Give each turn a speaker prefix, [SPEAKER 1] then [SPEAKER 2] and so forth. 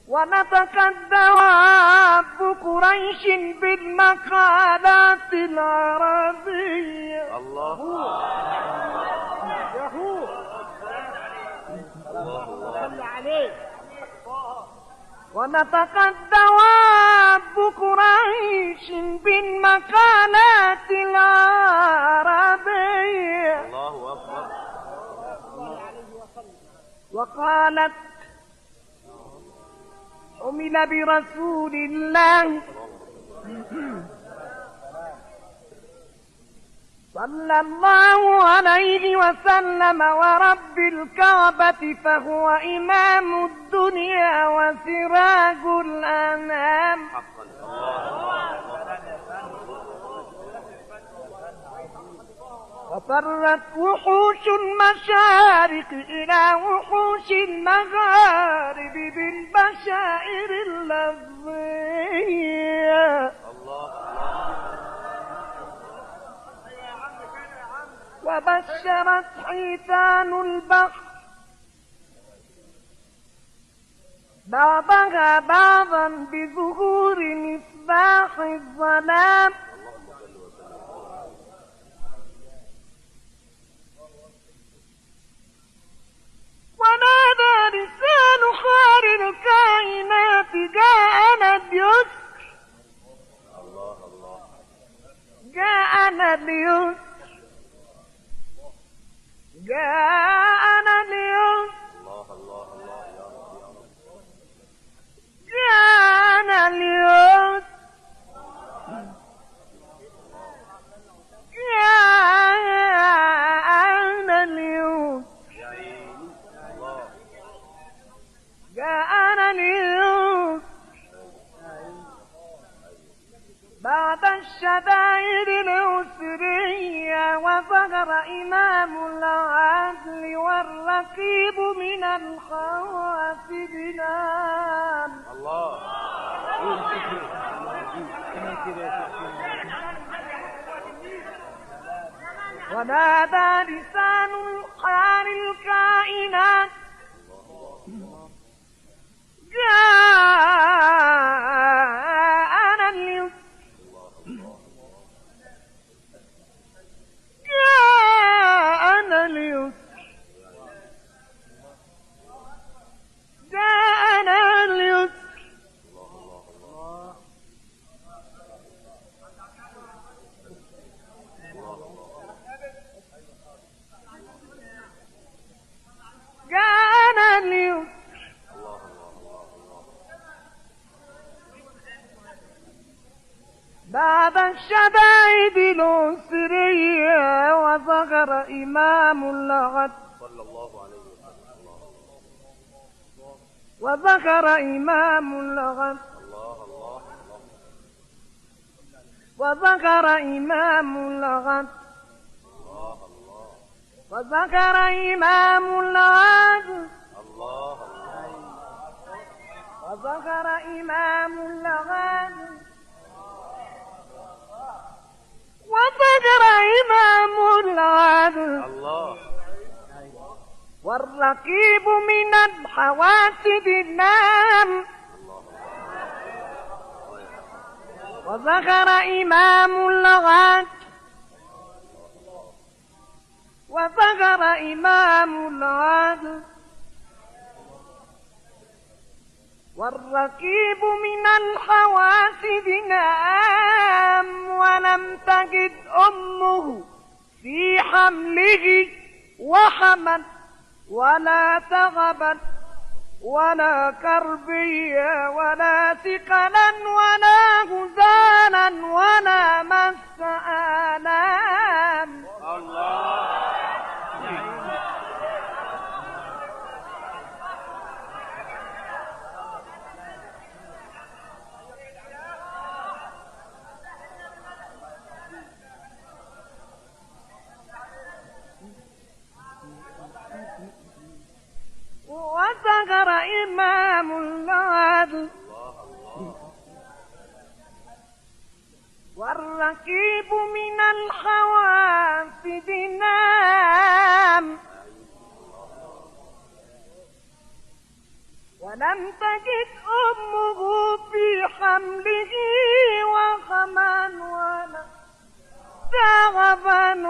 [SPEAKER 1] ونطقت دواب قريش بالمقالات العربية.
[SPEAKER 2] الله
[SPEAKER 3] صل عليه.
[SPEAKER 1] ونطقت دواب قريش بالمقالات العربية.
[SPEAKER 2] الله أكبر.
[SPEAKER 1] وقالت حمل برسول الله صلى الله عليه وسلم ورب الكعبة فهو إمام الدنيا وسراج الأنام. وفرت وحوش المشارق إلى وحوش المغارب بالبشائر اللفظية. وبشرت حيتان البحر بعضها بعضا بظهور مصباح الظلام. ونادى لسان خار الكائنات جاءنا اليسر جاءنا اليسر جاءنا اليسر جاءنا اليسر جاءنا اليسر جاءنا اليسر بعد الشدائد العسرية. وظهر إمام العدل والرقيب من الخواسب نام.
[SPEAKER 2] الله.
[SPEAKER 1] ونادى لسان الحال الكائنات جاءنا اليسر جاءنا اليسر جاءنا اليسر جاءنا اليسر بعد الشدائد العسرية. وظهر إمام العدل
[SPEAKER 2] صلى الله عليه وسلم.
[SPEAKER 1] وظهر إمام العدل وظهر إمام العدل وظهر إمام العدل وظهر إمام العدل وظهر إمام العدل والرقيب من الحواسب نام. وظهر إمام العدل وظهر إمام العدل والرقيب من الحواسب نام. ولم تجد أمه في حمله وحمت ولا تغبت ولا كربية ولا ثقلا ولا غزالا ولا مس آلام. وظهر إمام العدل والرقيب من الحواسب نام. ولم تجد أمه في حمله وخما ولا تعبا